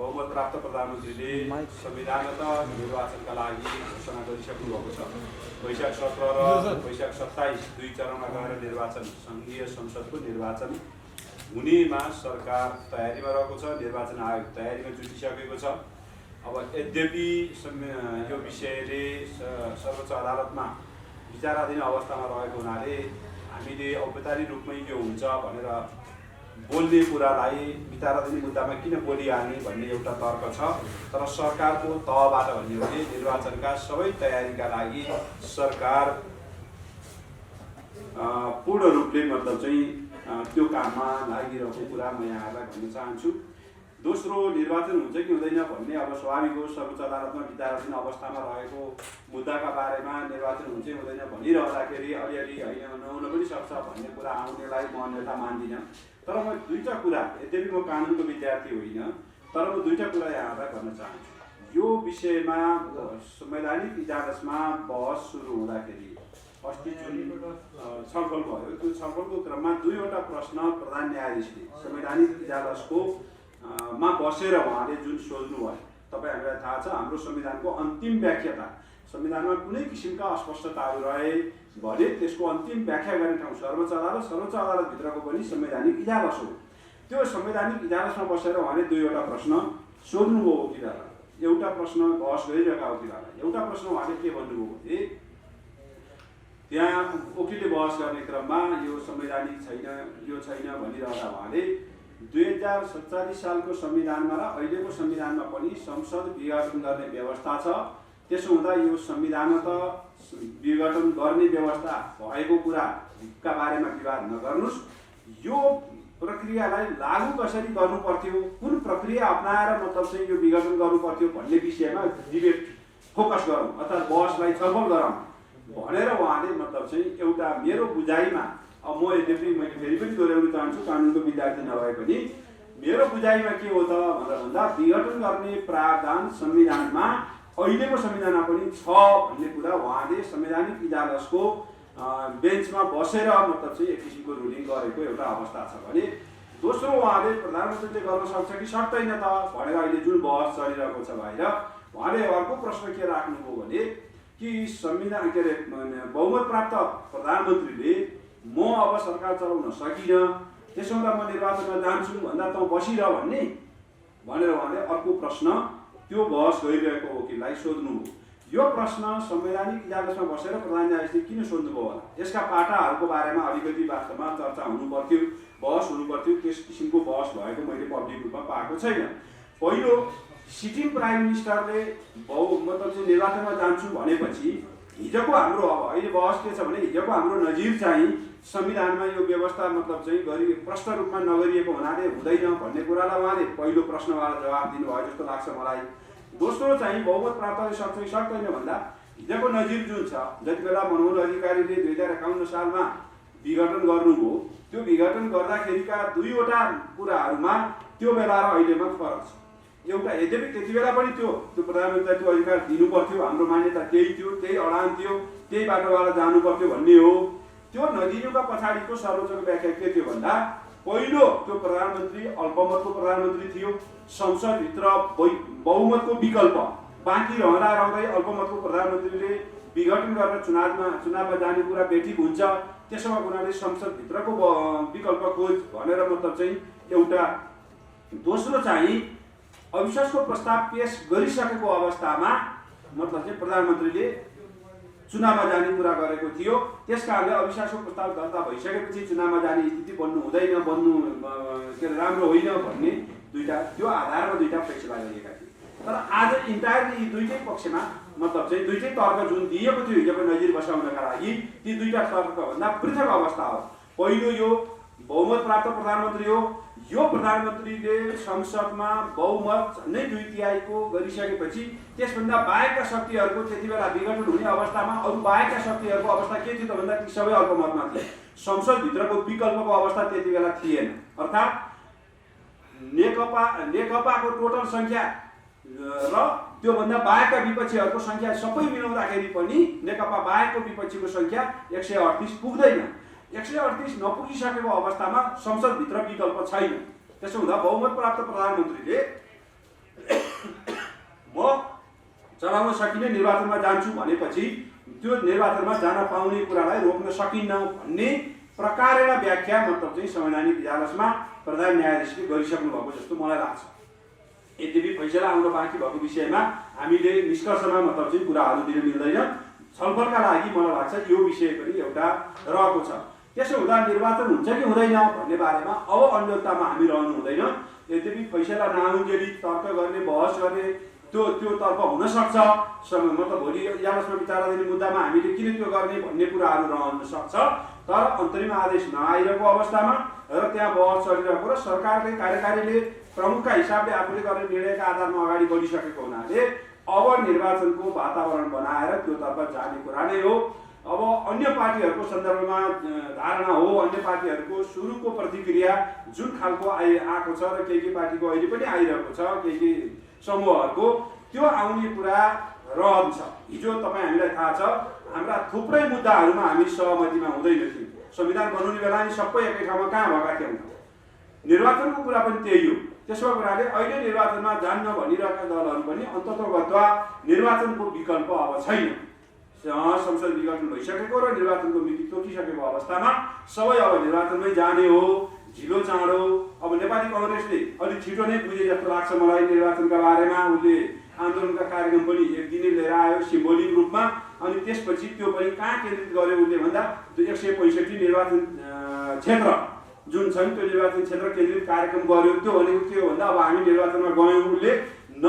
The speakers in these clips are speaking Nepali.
बहुमत प्राप्त प्रधानमन्त्रीले संविधानगत निर्वाचनका लागि घोषणा गरिसक्नु भएको छ। वैशाख 17 र वैशाख 27 दुई चरणमा गएर निर्वाचन सङ्घीय संसदको निर्वाचन हुनेमा सरकार तयारीमा रहेको छ। निर्वाचन आयोग तयारीमा जुटिसकेको छ। अब यद्यपि यो विषयले सर्वोच्च अदालतमा विचाराधीन अवस्थामा रहेको हुनाले हामीले औपचारिक रूपमै के हुन्छ भनेर बोल्ने कुरालाई विचाराधीन मुद्दामा किन बोलिहाल्ने भन्ने एउटा तर्क छ। तर सरकारको तहबाट भन्ने हो भने निर्वाचनका सबै तयारीका लागि सरकार पूर्ण रूपले मतलब चाहिँ त्यो काममा लागिरहेको कुरा म यहाँहरूलाई भन्न चाहन्छु। दोस्रो, निर्वाचन हुन्छ कि हुँदैन भन्ने अब स्वाभाविक हो। सर्वोच्च अदालतमा विचाराधीन अवस्थामा रहेको मुद्दाका बारेमा निर्वाचन हुन्छ कि हुँदैन भनिरहँदाखेरि अलिअलि होइन नहुन पनि सक्छ भन्ने कुरा आउनेलाई म अन्यथा मान्दिनँ। तर म दुईवटा कुरा, यद्यपि म कानुनको विद्यार्थी होइन, तर म दुईवटा कुरा यहाँहरूलाई भन्न चाहन्छु। यो विषयमा संवैधानिक इजलासमा बहस सुरु हुँदाखेरि अस्ति जुन छलफल भयो त्यो छलफलको क्रममा दुईवटा प्रश्न प्रधान न्यायाधीशले संवैधानिक इजलासको मा बसेर उहाँले जुन सोध्नुभयो। तपाईँहरूलाई थाहा छ हाम्रो संविधानको अन्तिम व्याख्याता, संविधानमा कुनै किसिमका अस्पष्टताहरू रहे भने त्यसको अन्तिम व्याख्या गर्ने ठाउँ सर्वोच्च अदालत, सर्वोच्च अदालतभित्रको पनि संवैधानिक इजलास हो। त्यो संवैधानिक इजलासमा बसेर उहाँले दुईवटा प्रश्न सोध्नुभयो वकिलहरूलाई। एउटा प्रश्न बहस गरिरहेका वकिलहरूलाई, एउटा प्रश्न उहाँले के भन्नुभयो भने त्यहाँ वकिलले बहस गर्ने क्रममा यो संवैधानिक छैन, यो छैन भनिरहँदा उहाँले 2047 सालको संविधानमा र अहिलेको संविधानमा पनि संसद विघटन गर्ने व्यवस्था छ। त्यसो हुँदा यो संविधानमा त विघटन गर्ने व्यवस्था भएको कुराका बारेमा विवाद नगर्नुहोस्, यो प्रक्रियालाई लागू कसरी गर्नु पर्थ्यो, कुन प्रक्रिया अपनाएर मतलब चाहिँ यो विघटन गर्नु पर्थ्यो भन्ने विषयमा डिबेट फोकस गरौँ अर्थात् बहसलाई छलफल गरौँ भनेर उहाँले मतलब चाहिँ एउटा मेरो बुझाइमा, अब म यद्यपि मैले फेरि पनि दोहोऱ्याउन चाहन्छु कानुनको विद्यार्थी नभए पनि मेरो बुझाइमा के हो त भनेर भन्दा विघटन गर्ने प्रावधान संविधानमा अहिलेको संविधानमा पनि छ भन्ने कुरा उहाँले संवैधानिक इजलासको बेन्चमा बसेर मतलब चाहिँ एक किसिमको रुलिङ गरेको एउटा अवस्था छ भने दोस्रो उहाँले प्रधानमन्त्रीले गर्न सक्छ कि सक्दैन त भनेर अहिले जुन बहस चलिरहेको छ बाहिर उहाँले अर्को प्रश्न के राख्नुभयो भने कि संविधान के अरे बहुमत प्राप्त प्रधानमन्त्रीले म अब सरकार चलाउन सकिनँ, त्यसो हुँदा म निर्वाचनमा जान्छु भन्दा त बसिरह भन्ने भनेर उहाँले अर्को प्रश्न त्यो बहस गरिरहेको वकिललाई सोध्नुभयो। यो प्रश्न संवैधानिक इजलासमा बसेर प्रधान न्यायाधीशले किन सोध्नुभयो होला? यसका पाटाहरूको बारेमा अलिकति वास्तवमा चर्चा हुनु पर्थ्यो, बहस हुनु पर्थ्यो। त्यस किसिमको बहस भएको मैले पब्लिक रूपमा पाएको छैन। पहिलो, सिटिङ प्राइम मिनिस्टरले मतलब चाहिँ निर्वाचनमा जान्छु भनेपछि हिजोको हाम्रो अब अहिले बहस के छ भने हिजोको हाम्रो नजिर चाहिँ संविधानमा यो व्यवस्था मतलब चाहिँ गरी प्रष्ट रूपमा नगरिएको हुनाले हुँदैन भन्ने कुरालाई उहाँले पहिलो प्रश्नबाट जवाब दिनुभयो जस्तो लाग्छ मलाई। दोस्रो चाहिँ बहुमत प्राप्तले सक्छ कि सक्दैन भन्दा हिजोको नजिर जुन छ, जति बेला मनमोहन अधिकारीले 2051 सालमा विघटन गर्नुभयो त्यो विघटन गर्दाखेरिका दुईवटा कुराहरूमा त्यो बेला र अहिलेमा फरक छ। एउटा, यद्यपि त्यति बेला पनि त्यो प्रधानमन्त्रीलाई त्यो अधिकार दिनु पर्थ्यो, हाम्रो मान्यता त्यही थियो, त्यही अडान थियो, त्यही बाटोबाट जानु पर्थ्यो भन्ने हो। त्यो नदिनुका पछाडिको सर्वोच्चको व्याख्या के थियो भन्दा पहिलो त्यो प्रधानमन्त्री अल्पमतको प्रधानमन्त्री थियो, संसदभित्र बहुमतको विकल्प बाँकी रहँदै अल्पमतको प्रधानमन्त्रीले विघटन गरेर चुनावमा जाने कुरा बेठिक हुन्छ, त्यसोमा उनीहरूले संसदभित्रको विकल्प खोज भनेर मतलब चाहिँ एउटा। दोस्रो चाहिँ अविश्वासको प्रस्ताव पेश गरिसकेको अवस्थामा मतलब चाहिँ प्रधानमन्त्रीले चुनावमा जाने कुरा गरेको थियो। त्यस कारणले अविश्वासको प्रस्ताव दर्ता भइसकेपछि चुनावमा जाने स्थिति बन्नु हुँदैन, के राम्रो होइन भन्ने दुईटा त्यो आधारमा दुईटा फैसला गरिएका थिए। तर आज इन्टायरली यी दुईटै पक्षमा मतलब चाहिँ दुईटै तर्क जुन दिएको थियो हिजोको नजिर बसाउनका लागि ती दुईटा तर्कभन्दा पृथक अवस्था हो। पहिलो यो बहुमत प्राप्त प्रधानमन्त्री हो, यो प्रधानमन्त्रीले संसदमा बहुमत नै 2/3 गरिसकेपछि त्यसभन्दा बाहेकका शक्तिहरूको त्यति बेला विघटन हुने अवस्थामा अरू बाहेकका शक्तिहरूको अवस्था के थियो त भन्दा ती सबै अल्पमतमा थिए। संसदभित्रको विकल्पको अवस्था त्यति बेला थिएन। अर्थात् नेकपाको टोटल सङ्ख्या र त्योभन्दा बाहेकका विपक्षीहरूको सङ्ख्या सबै मिलाउँदाखेरि पनि नेकपा बाहेकको विपक्षीको सङ्ख्या 138 पुग्दैन। 138 नपुगिसकेको अवस्थामा संसदभित्र विकल्प छैन। त्यसो हुँदा बहुमत प्राप्त प्रधानमन्त्रीले चलाउन सकिने, निर्वाचनमा जान्छु भनेपछि त्यो निर्वाचनमा जान पाउने कुरालाई रोक्न सकिन्न भन्ने प्रकारेण व्याख्या मतलब चाहिँ संवैधानिक इजलासमा प्रधान न्यायाधीशले गरिसक्नु भएको जस्तो मलाई लाग्छ। यद्यपि फैसला आउन बाँकी भएको विषयमा हामीले निष्कर्षमा मतलब चाहिँ कुराहरू दिन मिल्दैन। छलफलका लागि मलाई लाग्छ यो विषय पनि एउटा रहेको छ। त्यसो हुँदा निर्वाचन हुन्छ कि हुँदैन भन्ने बारेमा अब अन्योलतामा हामी रहनु हुँदैन। यद्यपि फैसला नआउन्जेली तर्क गर्ने, बहस गर्ने त्यो तर्फ हुन सक्छ। मतलब भोलि इजलासमा विचाराधीन मुद्दामा हामीले किन त्यो गर्ने भन्ने कुराहरू रहन सक्छ। तर अन्तरिम आदेश नआइरहेको अवस्थामा र त्यहाँ बहस चलिरहेको र सरकारले कार्यकारीले प्रमुखका हिसाबले आफूले गर्ने निर्णयका आधारमा अगाडि बढिसकेको हुनाले अब निर्वाचनको वातावरण बनाएर त्योतर्फ जाने कुरा नै हो। अब अन्य पार्टीहरूको सन्दर्भमा धारणा हो, अन्य पार्टीहरूको सुरुको प्रतिक्रिया जुन खालको आएको छ र केही पार्टीको अहिले पनि आइरहेको छ, केही समूहहरूको त्यो आउने कुरा रहन्छ। हिजो तपाईँ हामीलाई थाहा छ हाम्रा थुप्रै मुद्दाहरूमा हामी सहमतिमा हुँदैन थियौँ। संविधान बनाउने बेला नि सबै एकै ठाउँमा कहाँ भएका थियौँ। निर्वाचनको कुरा पनि त्यही हो। त्यसो हुनाले अहिले निर्वाचनमा जान्न भनिरहेका दलहरू पनि अन्ततोगत्वा निर्वाचनको विकल्प अब छैन। संसद विघटन भइसकेको र निर्वाचनको मिति तोकिसकेको अवस्थामा सबै अब निर्वाचनमै जाने हो, ढिलो चाँडो। अब नेपाली कांग्रेसले अलिक छिटो नै बुझे जस्तो लाग्छ मलाई निर्वाचनका बारेमा। उसले आन्दोलनका कार्यक्रम पनि एक दिनै लिएर आयो सिम्बोलिक रूपमा। अनि त्यसपछि त्यो पनि कहाँ केन्द्रित गर्यो उसले भन्दा 165 निर्वाचन क्षेत्र जुन छन् त्यो निर्वाचन क्षेत्र केन्द्रित कार्यक्रम गर्यो। त्यो भनेको के हो भन्दा अब हामी निर्वाचनमा गयौँ, उसले न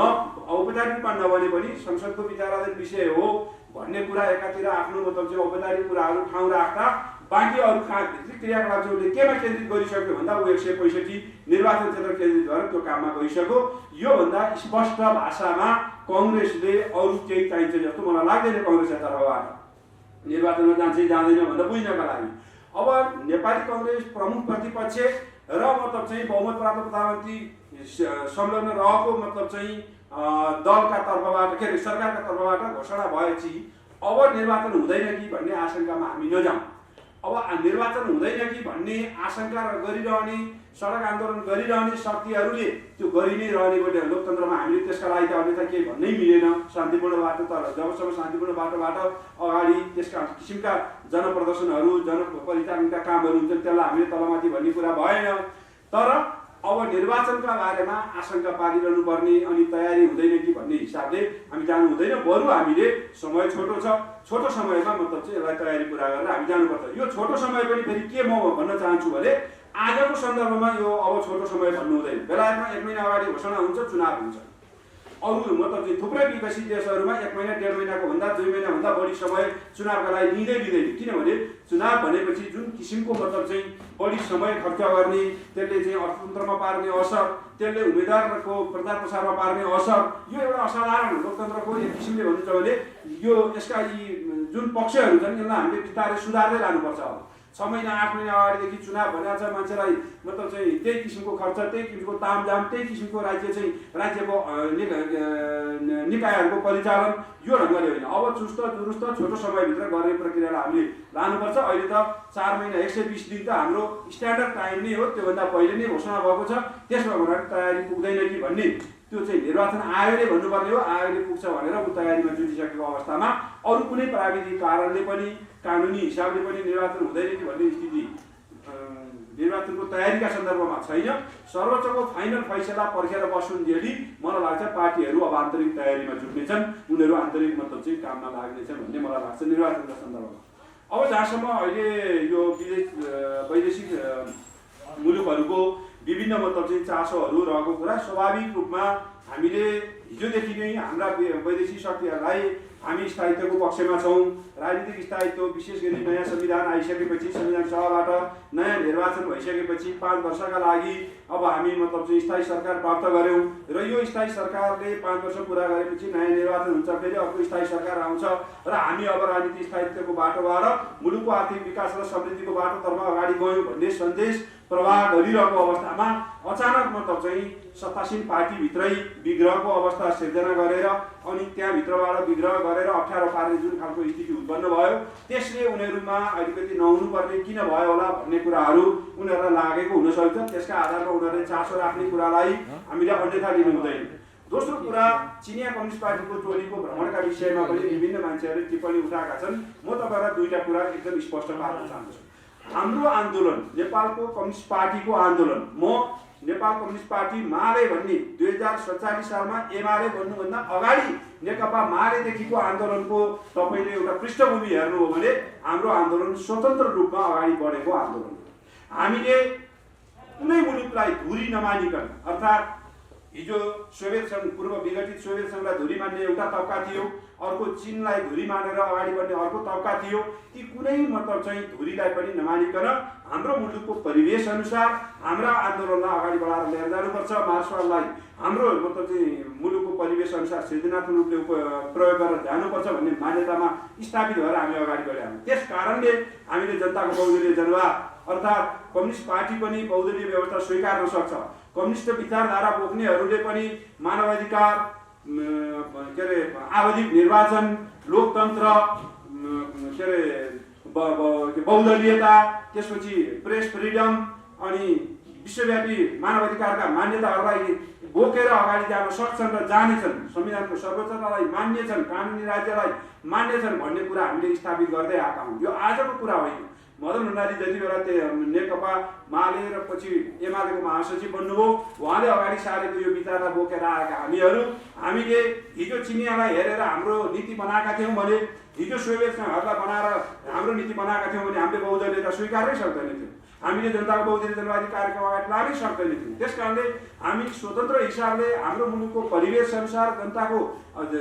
औपचारिक रूपमा नभने पनि संसदको विचाराधीन विषय हो भन्ने कुरा एकातिर आफ्नो मतलब चाहिँ औपचारिक कुराहरू ठाउँ राख्दा बाँकी अरू भित्रिक क्रियाकलाप चाहिँ उसले केमा केन्द्रित गरिसक्यो भन्दा ऊ 165 निर्वाचन क्षेत्र केन्द्रित गरेर त्यो काममा गइसक्यो। योभन्दा स्पष्ट भाषामा कांग्रेसले अरू केही चाहिन्छ जस्तो मलाई लाग्दैन। कांग्रेसका तर्फबाट निर्वाचनमा जान्छ जाँदैन भनेर बुझ्नका लागि अब नेपाली कांग्रेस प्रमुख प्रतिपक्ष र मतलब चाहिँ बहुमत प्राप्त प्रधानमन्त्री संलग्न रहेको मतलब चाहिँ दलका तर्फबाट के अरे सरकारका तर्फबाट घोषणा भएपछि अब निर्वाचन हुँदैन कि भन्ने आशंकामा हामी नजाउँ। अब निर्वाचन हुँदैन कि भन्ने आशंका गरिरहने, सडक आन्दोलन गरिरहने शक्तिहरूले त्यो गरि नै रहने लोकतन्त्रमा हामीले त्यसका लागि त अन्यथा केही भन्नै मिलेन शान्तिपूर्ण बाटो। तर जबसम्म शान्तिपूर्ण बाटोबाट अगाडि त्यसका किसिमका जनप्रदर्शनहरू, जनपरिचालनका कामहरू हुन्छन् त्यसलाई हामीले तलमाथि भन्ने कुरा भएन। तर अब निर्वाचनका बारेमा आशंका पारिरहनु पर्ने अनि तयारी हुँदैन कि भन्ने हिसाबले हामी जानु हुँदैन। बरु हामीले समय छोटो छ, छोटो समयमा मतलब चाहिँ यसलाई तयारी पुरा गरेर हामी जानुपर्छ। यो छोटो समय पनि फेरि के म भन्न चाहन्छु भने आजको सन्दर्भमा यो अब छोटो समय भन्नु हुँदैन। बेलायतमा 1 महिना अगाडि घोषणा हुन्छ, चुनाव हुन्छ। अरू मतलब चाहिँ थुप्रै विकसित देशहरूमा 1 महिना 1.5 महिनाको भन्दा 2 महिनाभन्दा बढी समय चुनावका लागि लिँदैन। किनभने चुनाव भनेपछि जुन किसिमको मतलब चाहिँ बढी समय खर्च गर्ने, त्यसले चाहिँ अर्थतन्त्रमा पार्ने असर, त्यसले उम्मेदवारको प्रचार प्रसारमा पार्ने असर, यो एउटा असाधारण लोकतन्त्रको एक किसिमले भन्नु छ भने यो यसका यी जुन पक्षहरू छन् यसलाई हामीले बिस्तारै सुधार्दै लानुपर्छ। अब 6 महिना 8 महिना अगाडिदेखि चुनाव भनेको छ मान्छेलाई मतलब चाहिँ त्यही किसिमको खर्च, त्यही किसिमको तामझाम, त्यही किसिमको राज्यको निकायहरूको परिचालन यो ढङ्गले होइन। अब चुस्त दुरुस्त छोटो समयभित्र गर्ने प्रक्रियालाई हामीले लानुपर्छ। अहिले त 4 महिना 120 दिन त हाम्रो स्ट्यान्डर्ड टाइम नै हो। त्योभन्दा पहिले नै घोषणा भएको छ। त्यसमा भन्नाले तयारी पुग्दैन कि भन्ने त्यो चाहिँ निर्वाचन आयोगले भन्नुपर्ने हो। आयोगले पुग्छ भनेर ऊ तयारीमा जुटिसकेको अवस्थामा अरू कुनै प्राविधिक कारणले पनि कानुनी हिसाबले पनि निर्वाचन हुँदैन कि भन्ने स्थिति निर्वाचनको तयारीका सन्दर्भमा छैन। सर्वोच्चको फाइनल फैसला पर्खेर बसुन्जेली मलाई लाग्छ पार्टीहरू अब आन्तरिक तयारीमा जुट्नेछन्, उनीहरू आन्तरिक मतलब चाहिँ काममा लाग्नेछन् भन्ने मलाई लाग्छ निर्वाचनका सन्दर्भमा। अब जहाँसम्म अहिले यो वैदेशिक मुलुकहरूको विभिन्न मतलब चाहिँ चासोहरू रहेको कुरा स्वाभाविक रूपमा हामीले हिजोदेखि नै हाम्रा वैदेशिक शक्तिहरूलाई हामी स्थायित्वको पक्षमा छौँ। राजनीतिक स्थायित्व विशेष गरी नयाँ संविधान आइसकेपछि, संविधान सभाबाट नयाँ निर्वाचन भइसकेपछि 5 वर्षका लागि अब हामी मतलब चाहिँ स्थायी सरकार प्राप्त गऱ्यौँ र यो स्थायी सरकारले 5 वर्ष पुरा गरेपछि नयाँ निर्वाचन हुन्छ, फेरि अर्को स्थायी सरकार आउँछ र हामी अब राजनीतिक स्थायित्वको बाटोबाट मुलुकको आर्थिक विकास र समृद्धिको बाटोतर्फ अगाडि गयौँ भन्ने सन्देश प्रवाह गरिरहेको अवस्थामा अचानक मतलब चाहिँ सत्तासीन पार्टीभित्रै विग्रहको अवस्था सिर्जना गरेर अनि त्यहाँभित्रबाट विग्रह गरेर अप्ठ्यारो पार्ने जुन खालको स्थिति उत्पन्न भयो त्यसले उनीहरूमा अलिकति नहुनुपर्ने किन भयो होला भन्ने कुराहरू उनीहरूलाई लागेको हुनसक्छ। त्यसका आधारमा उनीहरूले चासो राख्ने कुरालाई हामीले अन्यथा लिनु हुँदैन। दोस्रो कुरा, चिनिया कम्युनिस्ट पार्टीको टोलीको भ्रमणका विषयमा पनि विभिन्न मान्छेहरूले टिप्पणी उठाएका छन्। म तपाईहरुलाई दुईटा कुरा एकदम स्पष्ट पार्न चाहन्छु। हाम्रो आन्दोलन, नेपालको कम्युनिस्ट पार्टीको आन्दोलन, म नेपाल कम्युनिस्ट पार्टी माले भन्ने 2047 सालमा एमाले भन्नुभन्दा अगाडि नेकपा मालेदेखिको आन्दोलनको तपाईले एउटा पृष्ठभूमि हेर्नु हो भने हाम्रो आन्दोलन स्वतन्त्र रूपमा अगाडि बढेको आन्दोलन हो। हामीले कुनै मुलुकलाई धुरी नमानिकन, अर्थात् हिजो सोभियत संघ, पूर्व विघटित सोभियत संघलाई धुरी मान्ने एउटा तबका थियो, अर्को चीनलाई धुरी मानेर अगाडि बढ्ने अर्को तबका थियो। ती कुनै मतलब चाहिँ धुरीलाई पनि नमानिकन हाम्रो मुलुकको परिवेश अनुसार हाम्रा आन्दोलनलाई अगाडि बढाएर लिएर जानुपर्छ। मार्क्सवादलाई हाम्रो मतलब चाहिँ मुलुकको परिवेश अनुसार सृजनात्मक रूपले प्रयोग गरेर जानुपर्छ भन्ने मान्यतामा स्थापित भएर हामी अगाडि बढेका हौँ। त्यस कारणले हामीले जनताको बहुदलीय जनवाद अर्थात् कम्युनिस्ट पार्टी पनि बहुदलीय व्यवस्था स्वीकार्न सक्छ। कम्युनिस्ट विचारधारा बोक्नेहरूले पनि मानवाधिकार, के अरे आवधिक निर्वाचन, लोकतन्त्र, के अरे बहुदलीयता, त्यसपछि प्रेस फ्रिडम अनि विश्वव्यापी मानवाधिकारका मान्यताहरूलाई बोकेर अगाडि जान सक्छन् र जानेछन्। संविधानको सर्वोच्चतालाई मान्नेछन्, कानुनी राज्यलाई मान्नेछन् भन्ने कुरा हामीले स्थापित गर्दै आएका हौँ। यो आजको कुरा होइन। मदन भण्डारी जति बेला नेकपा माले र पछि एमालेको महासचिव बन्नुभयो, उहाँले अगाडि सारेको यो विचारलाई बोकेर आएका हामीले हिजो चिनियालाई हेरेर हाम्रो नीति बनाएका थियौँ भने, हिजो सोभियत संघहरूलाई बनाएर हाम्रो नीति बनाएका थियौँ भने हामीले बहुदलीयता स्वीकार्नै सक्दैनथ्यौँ। हामीले जनताको बहुदलीय जनवादी कार्यक्रम अगाडि लानै सक्दैनथ्यौँ। त्यस कारणले हामी स्वतन्त्र हिसाबले हाम्रो मुलुकको परिवेश अनुसार, जनताको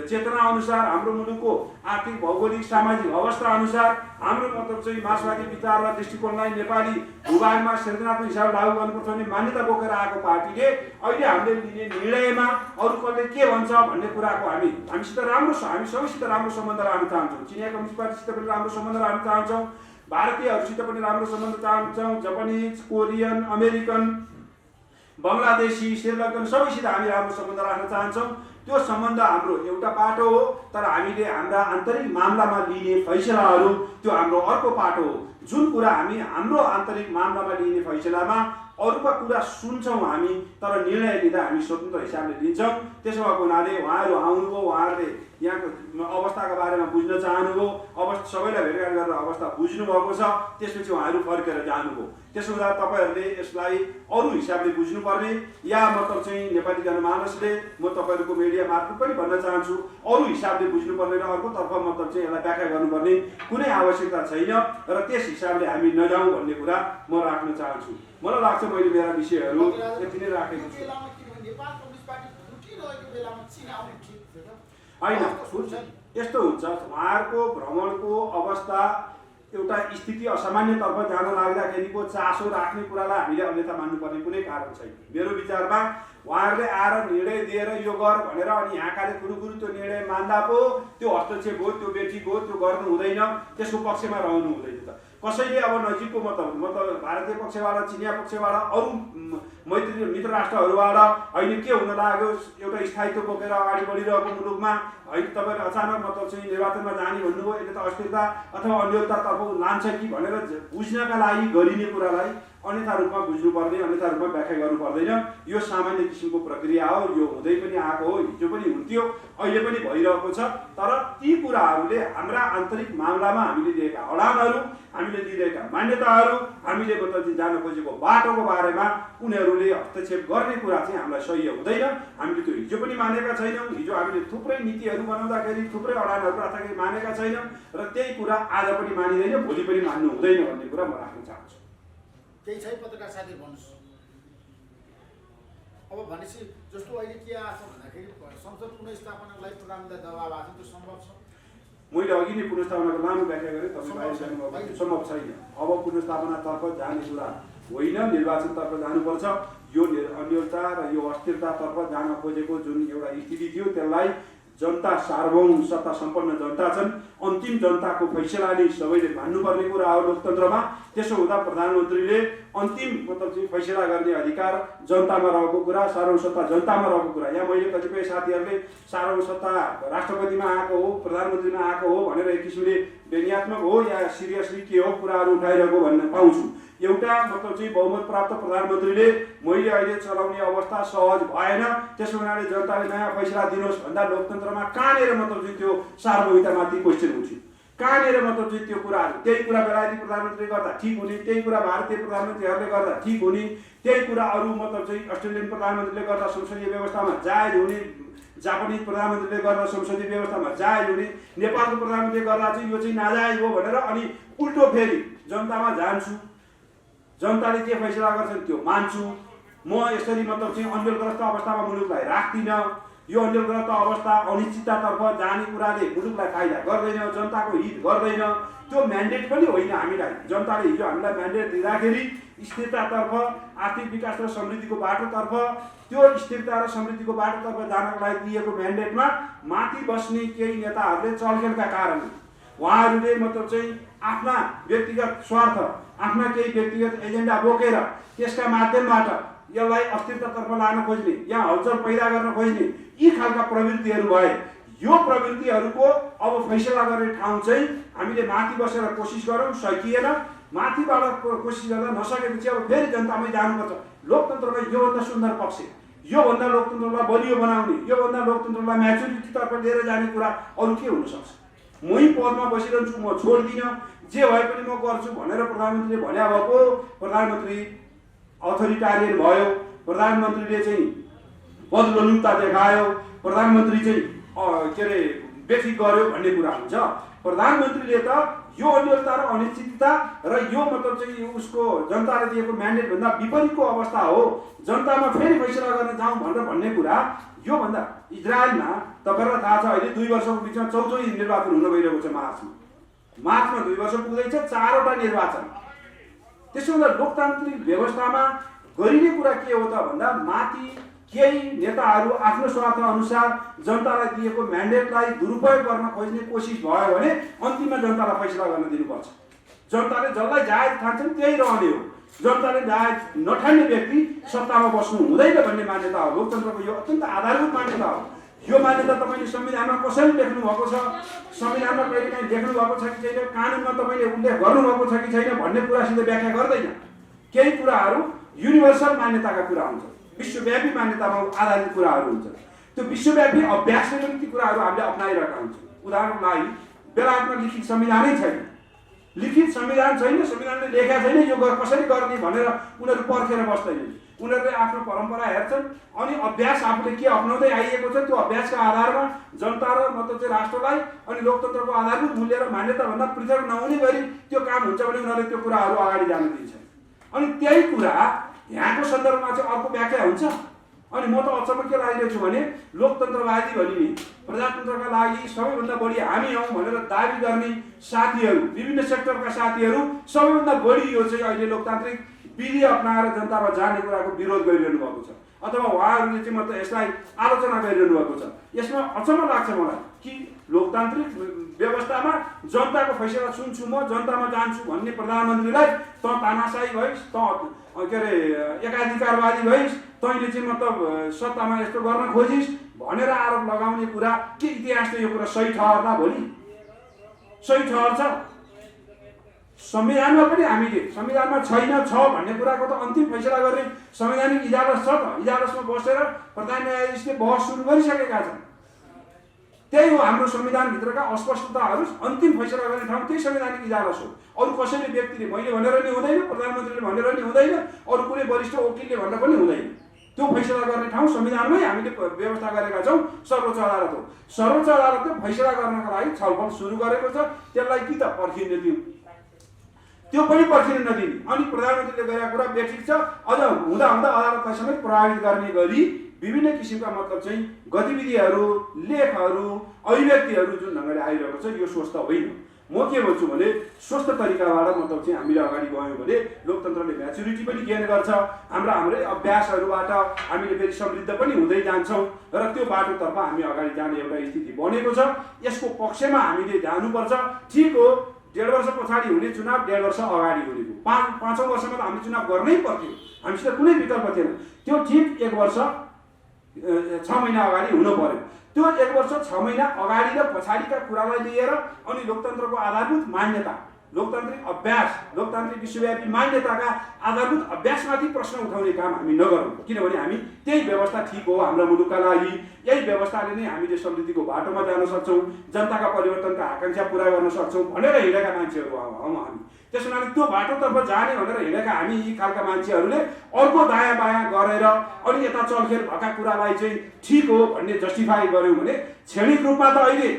चेतना अनुसार, हाम्रो मुलुकको आर्थिक, भौगोलिक, सामाजिक अवस्था अनुसार हाम्रो मतलब चाहिँ मार्क्सवादी विचार र दृष्टिकोणलाई नेपाली भूभागमा सृजनात्मक हिसाबले लागू गर्नुपर्छ भन्ने मान्यता बोकेर आएको पार्टीले अहिले हामीले लिने निर्णयमा अरू कसले के भन्छ भन्ने कुराको हामीसित हामी सबैसित राम्रो सम्बन्ध राख्न चाहन्छौँ। चिनिया कम्युनिस्ट पार्टीसित पनि राम्रो सम्बन्ध राख्न चाहन्छौँ, भारतीयहरूसित पनि राम्रो सम्बन्ध चाहन्छौँ, Japanese, Korean, American, Bangladeshi, Sri Lankan सबैसित हामी राम्रो सम्बन्ध राख्न चाहन्छौँ। त्यो सम्बन्ध हाम्रो एउटा पाटो हो, तर हामीले हाम्रा आन्तरिक मामलामा लिने फैसलाहरू त्यो हाम्रो अर्को पाटो हो। जुन कुरा हामी हाम्रो आन्तरिक मामलामा लिने फैसलामा अरूका कुरा सुन्छौँ हामी, तर निर्णय लिँदा हामी स्वतन्त्र हिसाबले लिन्छौँ। त्यसो भएको हुनाले उहाँहरू आउनुभयो, उहाँहरूले यहाँको अवस्थाको बारेमा बुझ्न चाहनुभयो, सबैलाई भेटघाट गरेर अवस्था बुझ्नु भएको छ, त्यसपछि उहाँहरू फर्केर जानुभयो। त्यसो हुँदा तपाईँहरूले यसलाई अरू हिसाबले बुझ्नुपर्ने, या मतलब चाहिँ नेपाली जनमानसले, म तपाईँहरूको मिडिया मार्फत पनि भन्न चाहन्छु, अरू हिसाबले बुझ्नुपर्ने र अर्कोतर्फ मतलब चाहिँ यसलाई व्याख्या गर्नुपर्ने कुनै आवश्यकता छैन र त्यस हिसाबले हामी नजाउँ भन्ने कुरा म राख्न चाहन्छु। मलाई लाग्छ मैले मेरा विषयहरू यति नै राखेको छु। होइन, यस्तो हुन्छ, उहाँहरूको भ्रमणको अवस्था एउटा स्थिति असामान्यतर्फ जान लाग्दाखेरिको चासो राख्ने कुरालाई हामीले अन्यथा मान्नुपर्ने कुनै कारण छैन। मेरो विचारमा उहाँहरूले आएर निर्णय दिएर यो गर भनेर अनि यहाँकाले कुरुकुरु त्यो निर्णय मान्दा पो त्यो हस्तक्षेप हो, त्यो बेठिक हो, त्यो गर्नु हुँदैन, त्यसको पक्षमा रहनु हुँदैन। त कसैले अब नजिकको मतलब भारतीय पक्षबाट, चिनिया पक्षबाट, अरू मैत्री मित्र राष्ट्रहरूबाट अहिले के हुन लाग्यो, एउटा स्थायित्व बोकेर अगाडि बढिरहेको मुलुकमा अहिले तपाईँले अचानक मतलब चाहिँ निर्वाचनमा जाने भन्नुभयो, यसले त अस्थिरता अथवा अन्यतातर्फ लान्छ कि भनेर बुझ्नका लागि गरिने कुरालाई अन्यथा रूपमा बुझ्नुपर्ने, अन्यथा रूपमा व्याख्या गर्नु पर्दैन। यो सामान्य किसिमको प्रक्रिया हो, यो हुँदै पनि आएको हो, हिजो पनि हुन्थ्यो, अहिले पनि भइरहेको छ। तर ती कुराहरूले हाम्रा आन्तरिक मामलामा हामीले लिएका अडानहरू, हामीले लिइरहेका मान्यताहरू, हामीले मतलब जान खोजेको बाटोको बारेमा उनीहरूले हस्तक्षेप गर्ने कुरा चाहिँ हामीलाई सही हुँदैन। हामीले त्यो हिजो पनि मानेका छैनौँ, हिजो हामीले थुप्रै नीतिहरू बनाउँदाखेरि थुप्रै अडानहरू राख्दाखेरि मानेका छैनौँ र त्यही कुरा आज पनि मानिँदैन, भोलि पनि मान्नु हुँदैन भन्ने कुरा म राख्न चाहन्छु। केही छै पत्रकार साथी भन्नुहोस्। अब भनेपछि जस्तो अहिले के आएको भन्दाखेरि संसद पुनर्स्थापनालाई प्रधानमन्त्रीलाई दबाब आएको त्यो सम्भव छ? मैले अघि नै पुनर्स्थापनाको लामो व्याख्या गरेँ, तपाईँ बाहिर जानुभयो, सम्भव छैन। अब पुनर्स्थापनातर्फ जाने कुरा होइन, निर्वाचनतर्फ जानुपर्छ। यो अन्यलता र यो अस्थिरतातर्फ जान खोजेको जुन एउटा स्थिति थियो त्यसलाई जनता सार्वभौम सत्ता सम्पन्न जनता छन्, अन्तिम जनताको फैसलाले सबैले मान्नुपर्ने कुरा हो लोकतन्त्रमा। त्यसो हुँदा प्रधानमन्त्रीले अन्तिम मतलब चाहिँ फैसला गर्ने अधिकार जनतामा रहेको कुरा, सार्वभौम सत्ता जनतामा रहेको कुरा। यहाँ मैले कतिपय साथीहरूले सार्वभौम सत्ता राष्ट्रपतिमा आएको हो, प्रधानमन्त्रीमा आएको हो भनेर एक किसिमले व्यङ्ग्यात्मक हो या सिरियसली के हो कुराहरू उठाइरहेको भन्न पाउँछु। एउटा मतलब चाहिँ बहुमत प्राप्त प्रधानमन्त्रीले मैले अहिले चलाउने अवस्था सहज भएन, त्यसो हुनाले जनताले नयाँ फैसला दिनुहोस् भन्दा लोकतन्त्रमा कहाँनिर मतलब चाहिँ त्यो सार्वभौमिकतामाथि क्वेसन उठ्यो, कहाँनिर मतलब चाहिँ त्यो कुराहरू, त्यही कुरा बेलायती प्रधानमन्त्रीले गर्दा ठिक हुने, त्यही कुरा भारतीय प्रधानमन्त्रीहरूले गर्दा ठिक हुने, त्यही कुरा अरू मतलब चाहिँ अस्ट्रेलियन प्रधानमन्त्रीले गर्दा संसदीय व्यवस्थामा जायज हुने, जापानिज प्रधानमन्त्रीले गर्दा संसदीय व्यवस्थामा जायज हुने, नेपालको प्रधानमन्त्रीले गर्दा चाहिँ यो चाहिँ नाजायज हो भनेर अनि उल्टो फेरि जनतामा जान्छु, जनताले जे फैसला गर्छन् त्यो मान्छु, म यसरी मतलब चाहिँ अन्यलग्रस्त अवस्थामा मुलुकलाई राख्दिनँ, यो अन्यलग्रस्त अवस्था अनिश्चिततातर्फ जाने कुराले मुलुकलाई फाइदा गर्दैन, जनताको हित गर्दैन, त्यो म्यान्डेट पनि होइन हामीलाई। जनताले हिजो हामीलाई म्यान्डेट दिँदाखेरि स्थिरतातर्फ, आर्थिक विकास र समृद्धिको बाटोतर्फ, त्यो स्थिरता र समृद्धिको बाटोतर्फ जानको लागि दिएको म्यान्डेटमा माथि बस्ने केही नेताहरूले चलखेलका कारण उहाँहरूले मतलब चाहिँ आफ्ना व्यक्तिगत स्वार्थ, आफ्ना केही व्यक्तिगत एजेन्डा बोकेर त्यसका माध्यमबाट यसलाई अस्थिरतातर्फ लान खोज्ने, यहाँ हलचल पैदा गर्न खोज्ने यी खालका प्रवृत्तिहरू भए। यो प्रवृत्तिहरूको अब फैसला गर्ने ठाउँ चाहिँ हामीले माथि बसेर कोसिस गरौँ, सकिएन, माथिबाट कोसिस गर्दा नसकेपछि अब फेरि जनतामै जानुपर्छ। लोकतन्त्रको योभन्दा सुन्दर पक्ष, योभन्दा लोकतन्त्रलाई बलियो बनाउने, योभन्दा लोकतन्त्रलाई म्याच्युरिटीतर्फ लिएर जाने कुरा अरू के हुनसक्छ। मै पदमा बसिरहन्छु, म छोड्दिनँ, जे भए पनि म गर्छु भनेर प्रधानमन्त्रीले भन्या भएको, प्रधानमन्त्री अथोरिटारियन भयो, प्रधानमन्त्रीले चाहिँ पदलोलुपता देखायो, प्रधानमन्त्री चाहिँ के अरे बेठी गर्यो भन्ने कुरा हुन्छ। प्रधानमन्त्रीले त यो अनिश्चितता र अनिश्चितता र यो मतलब चाहिँ उसको जनताले दिएको म्यान्डेटभन्दा विपरीतको अवस्था हो, जनतामा फेरि फैसला गर्न जाउँ भनेर भन्ने कुरा। योभन्दा इजरायलमा तपाईँहरूलाई थाहा छ अहिले 2 वर्षको बिचमा 4औं निर्वाचन हुन गइरहेको छ। मार्चमा 2 वर्ष पुग्दैछ, 4वटा निर्वाचन। त्यसो हुँदा लोकतान्त्रिक व्यवस्थामा गरिने कुरा के हो त भन्दा माथि केही नेताहरू आफ्नो स्वार्थ अनुसार जनतालाई दिएको म्यान्डेटलाई दुरुपयोग गर्न खोज्ने कोसिस भयो भने अन्तिममा जनतालाई फैसला गर्न दिनुपर्छ। जनताले जसलाई जायज ठान्छन् त्यही रहने हो, जनताले जायज नठान्ने व्यक्ति सत्तामा बस्नु हुँदैन भन्ने मान्यता हो। लोकतन्त्रको यो अत्यन्त आधारभूत मान्यता हो। यो मान्यता तपाईँले संविधानमा कसरी लेख्नु भएको छ, संविधानमा कहिले काहीँ लेख्नु भएको छ कि छैन, कानुनमा तपाईँले उल्लेख गर्नुभएको छ कि छैन भन्ने कुरासित व्याख्या गर्दैन। केही कुराहरू युनिभर्सल मान्यताका कुरा हुन्छ, विश्वव्यापी मान्यतामा आधारित कुराहरू हुन्छ। त्यो विश्वव्यापी अभ्यासले पनि ती कुराहरू हामीले अप्नाइरहेका हुन्छौँ। उदाहरणको लागि बेलायतमा लिखित संविधानै छैन, लिखित संविधान छैन, संविधानले लेखेका छैन यो कसरी गर्ने भनेर उनीहरू पर्खेर बस्दैनन्। उनीहरूले आफ्नो परम्परा हेर्छन् अनि अभ्यास आफूले के अप्नाउँदै आइएको छ त्यो अभ्यासका आधारमा जनता र मतलब चाहिँ राष्ट्रलाई अनि लोकतन्त्रको आधारभूत मूल्य र मान्यताभन्दा पृथक नहुने गरी त्यो काम हुन्छ भने उनीहरूले त्यो कुराहरू अगाडि जान दिन्छन्। अनि त्यही कुरा यहाँको सन्दर्भमा चाहिँ अर्को व्याख्या हुन्छ। अनि म त अचम्म के लागिरहेको छु भने लोकतन्त्रवादी भनिने, प्रजातन्त्रका लागि सबैभन्दा बढी हामी हौँ भनेर दाबी गर्ने साथीहरू, विभिन्न सेक्टरका साथीहरू सबैभन्दा बढी यो चाहिँ अहिले लोकतान्त्रिक विधि अप्नाएर जनतामा जाने कुराको विरोध गरिरहनु भएको छ, अथवा उहाँहरूले चाहिँ मतलब यसलाई आलोचना गरिरहनु भएको छ। यसमा अचम्म लाग्छ मलाई कि लोकतान्त्रिक व्यवस्थामा जनताको फैसला सुन्छु म, जनतामा जान्छु भन्ने प्रधानमन्त्रीलाई त तानाशाही भइस्, त के अरे एकाधिकारवादी भइस्, तैँले चाहिँ मतलब सत्तामा यस्तो गर्न खोजिस् भनेर आरोप लगाउने कुरा के इतिहासले यो कुरा सही ठहर्दा भोलि सही ठहर्छ? संविधानमा पनि हामीले संविधानमा छैन छ भन्ने कुराको त अन्तिम फैसला गर्ने संवैधानिक इजलास छ त। इजलासमा बसेर प्रधान न्यायाधीशले बहस सुरु गरिसकेका छन्। त्यही हो हाम्रो संविधानभित्रका अस्पष्टताहरू अन्तिम फैसला गर्ने ठाउँ त्यही संवैधानिक इजलास हो। अरू कसैले व्यक्तिले मैले भनेर नि हुँदैन, प्रधानमन्त्रीले भनेर नि हुँदैन, अरू कुनै वरिष्ठ वकिलले भनेर पनि हुँदैन। त्यो फैसला गर्ने ठाउँ संविधानमै हामीले व्यवस्था गरेका छौँ, सर्वोच्च अदालत हो। सर्वोच्च अदालतले फैसला गर्नका लागि छलफल सुरु गरेको छ, त्यसलाई कि त पर्खिन दिउँ, त्यो पनि पर्खिन नदिने। अनि प्रधानमन्त्रीले गरेका कुरा बेठिक छ, अझ हुँदा हुँदा अदालतलाई समेत प्रभावित गर्ने गरी विभिन्न किसिमका मतलब चाहिँ गतिविधिहरू, लेखहरू, अभिव्यक्तिहरू जुन ढङ्गले आइरहेको छ यो स्वस्थ होइन। म के भन्छु भने स्वस्थ तरिकाबाट मतलब चाहिँ हामीले अगाडि गयौँ भने लोकतन्त्रले म्याच्युरिटी पनि गेन गर्छ, हाम्रै अभ्यासहरूबाट हामीले फेरि समृद्ध पनि हुँदै जान्छौँ र त्यो बाटोतर्फ हामी अगाडि जाने एउटा स्थिति बनेको छ। यसको पक्षमा हामीले जानुपर्छ। ठिक हो, 1.5 वर्ष पछाडि हुने चुनाव 1.5 वर्ष अगाडि हुनेको, 5औं वर्षमा त हामीले चुनाव गर्नै पर्थ्यो, हामीसित कुनै विकल्प थिएन। त्यो ठिक 1 वर्ष 6 महिना अगाडि हुन पर्यो। त्यो 1 वर्ष 6 महिना अगाडि र पछाडिका कुरालाई लिएर अनि लोकतन्त्रको आधारभूत मान्यता, लोकतान्त्रिक अभ्यास, लोकतान्त्रिक विश्वव्यापी मान्यताका आधारभूत अभ्यासमाथि प्रश्न उठाउने काम हामी नगरौँ। किनभने हामी त्यही व्यवस्था ठिक हो हाम्रा मुलुकका लागि, यही व्यवस्थाले नै हामीले समृद्धिको बाटोमा जान सक्छौँ, जनताका परिवर्तनका आकाङ्क्षा पुरा गर्न सक्छौँ भनेर हिँडेका मान्छेहरू हौँ हामी। त्यसो हुनाले त्यो बाटोतर्फ जाने भनेर हिँडेका हामी यी खालका मान्छेहरूले अर्को दायाँ बायाँ गरेर अनि यता चलखेल भएका कुरालाई चाहिँ ठिक हो भन्ने जस्टिफाई गर्यौँ भने क्षणिक रूपमा त अहिले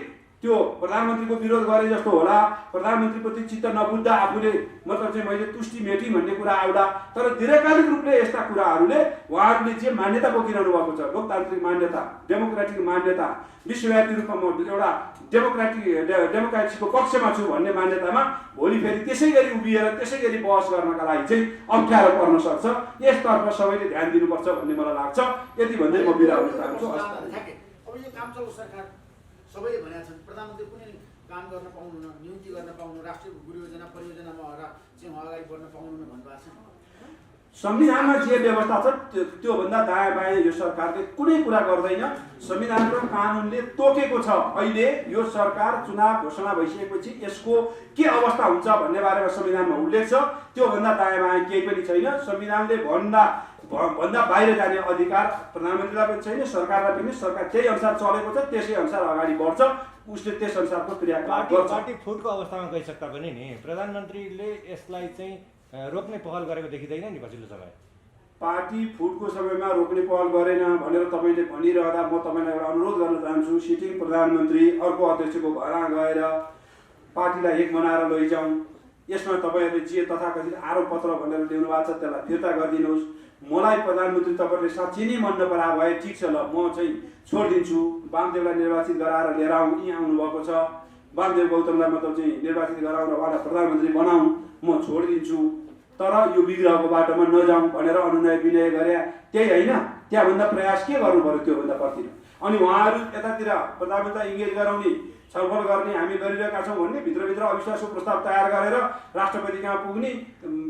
त्यो प्रधानमन्त्रीको विरोध गरे जस्तो होला, प्रधानमन्त्रीप्रति चित्त नबुझ्दा आफूले मतलब चाहिँ मैले तुष्टि मेटी भन्ने कुरा आउँदा, तर दीर्घकालिक रूपले यस्ता कुराहरूले उहाँहरूले जे मान्यता बोकिरहनु भएको छ, लोकतान्त्रिक मान्यता, डेमोक्रेटिक मान्यता, विश्वव्यापी रूपमा म एउटा डेमोक्रेसीको पक्षमा छु भन्ने मान्यतामा भोलि फेरि त्यसै गरी उभिएर त्यसै गरी बहस गर्नका लागि चाहिँ अप्ठ्यारो पर्न सक्छ। यसतर्फ सबैले ध्यान दिनुपर्छ भन्ने मलाई लाग्छ। यति भन्दै म बिदा हुन चाहन्छु। अब यो काम चलाउ सरकार सबैले भनेका छन् प्रधानमन्त्री कुनै काम गर्न पाउनुहुन्न, नियुक्ति गर्न पाउनु, राष्ट्रिय परियोजना परियोजनामा चाहिँ अगाडि बढ्न पाउनुहुन्न भन्नुभएको छ। संविधानमा जे व्यवस्था छ त्योभन्दा दायाँ बायाँ यो सरकारले कुनै कुरा गर्दैन। संविधान र कानुनले तोकेको छ। अहिले यो सरकार चुनाव घोषणा भइसकेपछि यसको के अवस्था हुन्छ भन्ने बारेमा संविधानमा उल्लेख छ। त्योभन्दा दायाँ बायाँ केही पनि छैन। संविधानले भन्दा बाहिर जाने अधिकार प्रधानमन्त्रीलाई पनि छैन, सरकारलाई पनि। सरकार त्यही अनुसार चलेको छ, त्यसै अनुसार अगाडि बढ्छ, उसले त्यस अनुसारको क्रियाकलाप गर्छ। पार्टी फुटको अवस्थामा गइसक्दा पनि नि प्रधानमन्त्रीले यसलाई चाहिँ रोक्ने पहल गरेको देखिँदैन नि पछिल्लो समय। पार्टी फुटको समयमा रोक्ने पहल गरेन भनेर तपाईँले भनिरहँदा म तपाईँलाई एउटा अनुरोध गर्न चाहन्छु। सिटिङ प्रधानमन्त्री अर्को अध्यक्षको घरमा गएर पार्टीलाई एक बनाएर लैजाउँ। यसमा तपाईँहरूले जे तथाकथित आरोप पत्र भनेर ल्याउनु भएको छ त्यसलाई फिर्ता गरिदिनुहोस्। मलाई प्रधानमन्त्री तपाईँले साँच्चै नै मन नपरा भए ठिक छ, ल म चाहिँ छोडिदिन्छु। वामदेवलाई निर्वाचित गराएर लिएर यहीँ आउनुभएको छ। वामदेव गौतमलाई मतलब चाहिँ निर्वाचित गराउन उहाँलाई प्रधानमन्त्री बनाऊँ, म छोडिदिन्छु। तर यो विग्रहको बाटोमा नजाउँ भनेर अनुनय विनय गरे, त्यही होइन? त्यहाँभन्दा प्रयास के गर्नु पर्यो त्योभन्दा पर्दैन। अनि उहाँहरू यतातिर प्रधानमन्त्री इङ्गेज गराउने, छलफल गर्ने हामी गरिरहेका छौँ भन्ने भित्रभित्र अविश्वासको प्रस्ताव तयार गरेर राष्ट्रपति कहाँ पुग्ने,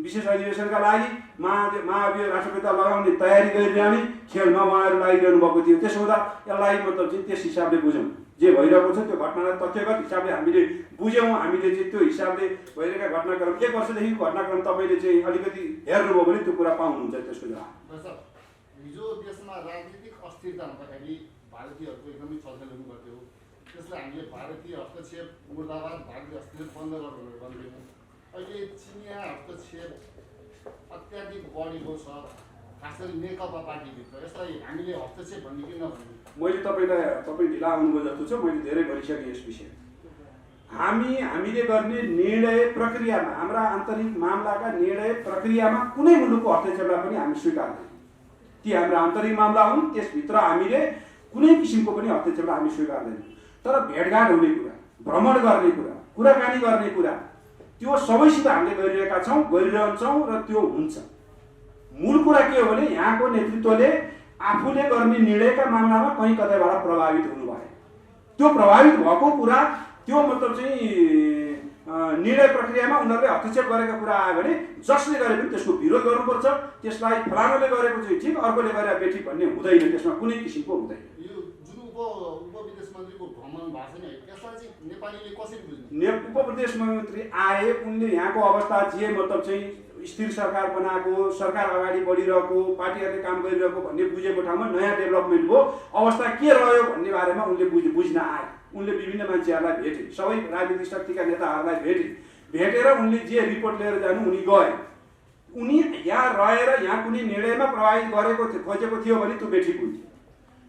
विशेष अधिवेशनका लागि महाभियोग राष्ट्रपतिलाई लगाउने तयारी गरिरहने खेलमा उहाँहरू लागिरहनु भएको थियो। त्यसो हुँदा यसलाई मतलब चाहिँ त्यस हिसाबले बुझौँ। जे भइरहेको छ त्यो घटनालाई तथ्यगत हिसाबले हामीले बुझ्यौँ। हामीले चाहिँ त्यो हिसाबले भइरहेका घटनाक्रम 1 वर्षदेखिको घटनाक्रम तपाईँले चाहिँ अलिकति हेर्नुभयो भने त्यो कुरा पाउनुहुन्छ त्यसको जवाब। हिजो देशमा राजनीतिक अस्थिरता हुँदाखेरि भारतीयहरूको एकदमै छलफल हुनुपर्थ्यो। त्यसलाई हामीले भारतीय हस्तक्षेप मुर्दाबाद, भारतीय हस्तक्षेप बन्द गर्नु भन्दैनौँ। अहिले चिनिया हस्तक्षेप अत्याधिक बढेको छ, खास गरी नेकपा पार्टीभित्र। यसलाई हामीले हस्तक्षेप भन्ने कि नभन्ने? मैले तपाईँ ढिला आउनुभयो जस्तो छ। मैले धेरै भनिसकेँ यस विषयमा। हामीले गर्ने निर्णय प्रक्रियामा, हाम्रा आन्तरिक मामलाका निर्णय प्रक्रियामा कुनै मुलुकको हस्तक्षेपलाई पनि हामी स्वीकार्दैनौँ। ती हाम्रा आन्तरिक मामला हुन्, त्यसभित्र हामीले कुनै किसिमको पनि हस्तक्षेपलाई हामी स्वीकार्दैनौँ। तर भेटघाट हुने कुरा, भ्रमण गर्ने कुरा, कुराकानी गर्ने कुरा, त्यो सबैसित हामीले गरिरहेका छौँ, गरिरहन्छौँ र त्यो हुन्छ। मूल कुरा के हो भने यहाँको नेतृत्वले आफूले गर्ने निर्णयका मामलामा कहीँ कतैबाट प्रभावित हुनुभयो। त्यो प्रभावित भएको कुरा, त्यो मतलब चाहिँ निर्णय प्रक्रियामा उनीहरूले हस्तक्षेप गरेका कुरा आयो भने जसले गरे पनि त्यसको विरोध गर्नुपर्छ। त्यसलाई फलानाले गरेको चाहिँ ठिक, अर्कोले गरे बेठिक भन्ने हुँदैन। त्यसमा कुनै किसिमको हुँदैन। यो जुन उपविदेश मन्त्रीको भ्रमण भएको छ नि, त्यसलाई चाहिँ नेपालीले कसरी बुझ्ने? उपविदेश मन्त्री आए, उनले यहाँको अवस्था जे मतलब चाहिँ स्थिर सरकार बनाएको, सरकार अगाडि बढिरहेको, पार्टीहरूले काम गरिरहेको भन्ने बुझेको ठाउँमा नयाँ डेभलपमेन्टको अवस्था के रह्यो भन्ने बारेमा उनले बुझ्न आए। उनले विभिन्न मान्छेहरूलाई भेटे, सबै राजनीतिक शक्तिका नेताहरूलाई भेटेर उनले जे रिपोर्ट लिएर जानु उनी गए। उनी यहाँ रहेर यहाँ कुनै निर्णयमा प्रभावित खोजेको थियो भने त्यो बेठिक हुन्थ्यो।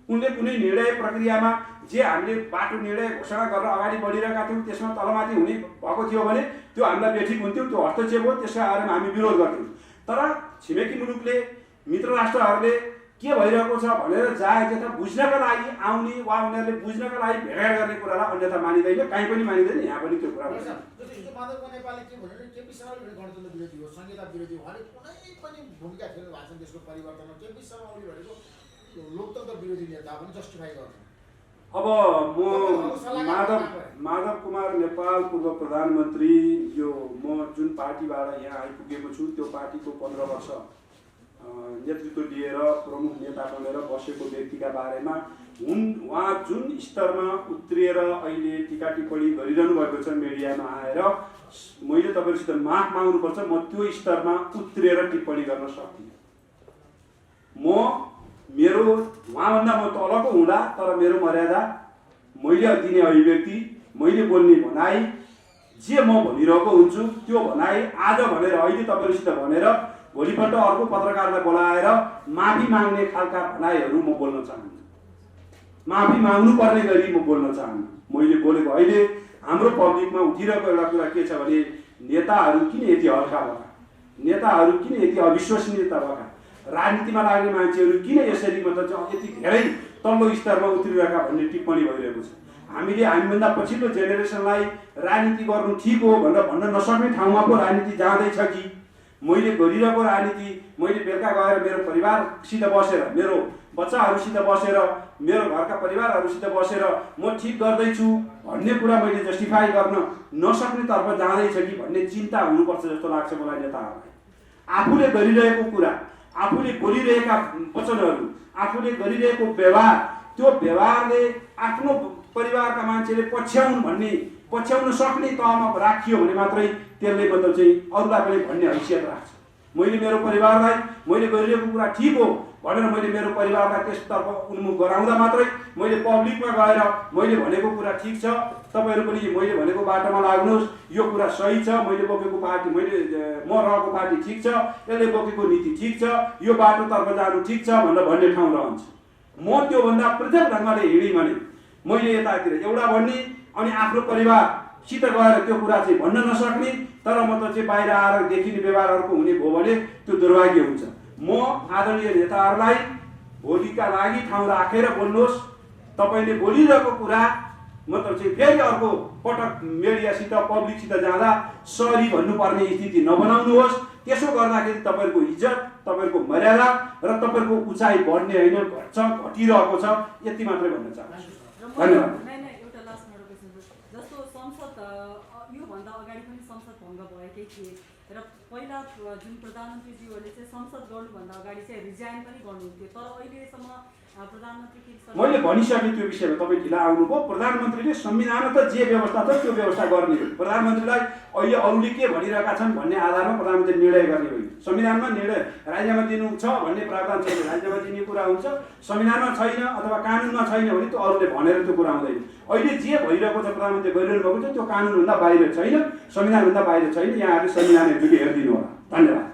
उनले कुनै निर्णय प्रक्रियामा जे हामीले बाटो निर्णय घोषणा गरेर अगाडि बढिरहेका थियौँ त्यसमा तलमाथि हुने भएको थियो भने त्यो हामीलाई बेठिक हुन्थ्यो। त्यो हस्तक्षेप हो, त्यसका बारेमा हामी विरोध गर्थ्यौँ। तर छिमेकी मुलुकले, मित्र राष्ट्रहरूले के भइरहेको छ भनेर जता बुझ्नका लागि आउने वा उनीहरूले बुझ्नका लागि भेटघाट गर्ने कुरालाई अन्यथा मानिँदैन, कहीँ पनि मानिँदैन। यहाँ पनि त्यो कुरा नेपाली के भन्यो भने केपी शर्मा गणतन्त्र विरोधी हो, संहिता विरोधी हो, उहाँले कुनै पनि भूमिका खेल्नु भएको छ देशको परिवर्तनमा। केपी शर्मा ओली भनेको लोकतन्त्र विरोधी नेता पनि जस्टिफाई गर्छ। अब म माधव कुमार नेपाल पूर्व प्रधानमन्त्री, यो म जुन पार्टीबाट यहाँ आइपुगेको छु त्यो पार्टीको 15 वर्ष नेतृत्व लिएर प्रमुख नेता बनेर बसेको व्यक्तिका बारेमा उहाँ जुन स्तरमा उत्रिएर अहिले टिका टिप्पणी गरिरहनु भएको छ मिडियामा आएर, मैले तपाईँहरूसित माफ माग्नुपर्छ, म त्यो स्तरमा उत्रिएर टिप्पणी गर्न सक्दिनँ। मेरो उहाँभन्दा म तलको हुँदा, तर मेरो मर्यादा, मैले दिने अभिव्यक्ति, मैले बोल्ने भनाइ, जे म भनिरहेको हुन्छु त्यो भनाइ आज भनेर अहिले तपाईँहरूसित भनेर भोलिपल्ट अर्को पत्रकारलाई बोलाएर माफी माग्ने खालका भनाइहरू म बोल्न चाहन्छु। माफी माग्नु पर्ने गरी म बोल्न चाहन्छु। मैले बोलेको अहिले हाम्रो पब्लिकमा उठिरहेको एउटा कुरा के छ भने नेताहरू किन यति हल्का भएका, नेताहरू किन यति अविश्वसनीयता भएका, राजनीतिमा लाग्ने मान्छेहरू किन यसरी मतलब यति धेरै तल्लो स्तरमा उत्रिरहेका भन्ने टिप्पणी भइरहेको छ। हामीले हामीभन्दा पछिल्लो जेनेरेसनलाई राजनीति गर्नु ठिक हो भनेर भन्न नसक्ने ठाउँमा पो राजनीति जाँदैछ कि मैले गरिरहेको राजनीति मैले बेलुका गएर मेरो परिवारसित बसेर, मेरो बच्चाहरूसित बसेर, मेरो घरका परिवारहरूसित बसेर म ठिक गर्दैछु भन्ने कुरा मैले जस्टिफाई गर्न नसक्ने तर्फ जाँदैछ कि भन्ने चिन्ता हुनुपर्छ जस्तो लाग्छ मलाई नेताहरूलाई। आफूले गरिरहेको कुरा, आफूले बोलिरहेका वचनहरू, आफूले गरिरहेको व्यवहार, त्यो व्यवहारले आफ्नो परिवारका मान्छेले पछ्याउन सक्ने तहमा राखियो भने मात्रै त्यसले मतलब चाहिँ अरूलाई पनि भन्ने हैसियत राख्छ। मैले मेरो परिवारलाई मैले गरिरहेको कुरा ठिक हो भनेर मैले मेरो परिवारलाई त्यसतर्फ उन्मुख गराउँदा मात्रै मैले पब्लिकमा गएर मैले भनेको कुरा ठिक छ, तपाईँहरू पनि मैले भनेको बाटोमा लाग्नुहोस्, यो कुरा सही छ, मैले बोकेको पार्टी, म रहेको पार्टी ठिक छ, यसले बोकेको नीति ठिक छ, यो बाटोतर्फ जानु ठिक छ भनेर भन्ने ठाउँ रहन्छ। म त्योभन्दा पृथक ढङ्गले हिँडेँ भने मैले यतातिर एउटा भन्ने अनि आफ्नो परिवारसित गएर त्यो कुरा चाहिँ भन्न नसक्ने, तर मतलब चाहिँ बाहिर आएर देखिने व्यवहारहरूको हुने भयो भने त्यो दुर्भाग्य हुन्छ। म आदरणीय नेताहरूलाई भोलिका लागि ठाउँ राखेर बोल्नुहोस्, तपाईँले बोलिरहेको कुरा मतलब चाहिँ फेरि अर्को पटक मिडियासित पब्लिकसित जाँदा सरी भन्नुपर्ने स्थिति नबनाउनुहोस्। त्यसो गर्दाखेरि तपाईँहरूको इज्जत, तपाईँहरूको मर्यादा र तपाईँहरूको उचाइ बढ्ने होइन, घट्छ, घटिरहेको छ, यति मात्रै भन्न चाहन्छु। धन्यवाद। एउटा लास्ट मेरो क्वेसन जस्तो संसद योभन्दा अगाडि पनि संसद भङ्ग भएकै थिए र पहिला जुन प्रधानमन्त्रीज्यूहरूले चाहिँ संसद गर्नुभन्दा अगाडि चाहिँ रिजाइन पनि गर्नुहुन्थ्यो, तर अहिलेसम्म मैले भनिसकेँ त्यो विषयमा। तपाईँ ढिला आउनुभयो। प्रधानमन्त्रीले संविधानमा त जे व्यवस्था छ त्यो व्यवस्था गर्ने हो। प्रधानमन्त्रीलाई अहिले अरूले के भनिरहेका छन् भन्ने आधारमा प्रधानमन्त्री निर्णय गर्ने होइन। संविधानमा निर्णय राजीनामा दिनु छ भन्ने प्रावधान छैन, राजीनामा दिने कुरा हुन्छ। संविधानमा छैन अथवा कानुनमा छैन भने त्यो अरूले भनेर त्यो कुरा आउँदैन। अहिले जे भइरहेको छ, प्रधानमन्त्री गरिरहनु भएको छ, त्यो कानुनभन्दा बाहिर छैन, संविधानभन्दा बाहिर छैन। यहाँहरूले संविधान हेरिदिनु होला। धन्यवाद।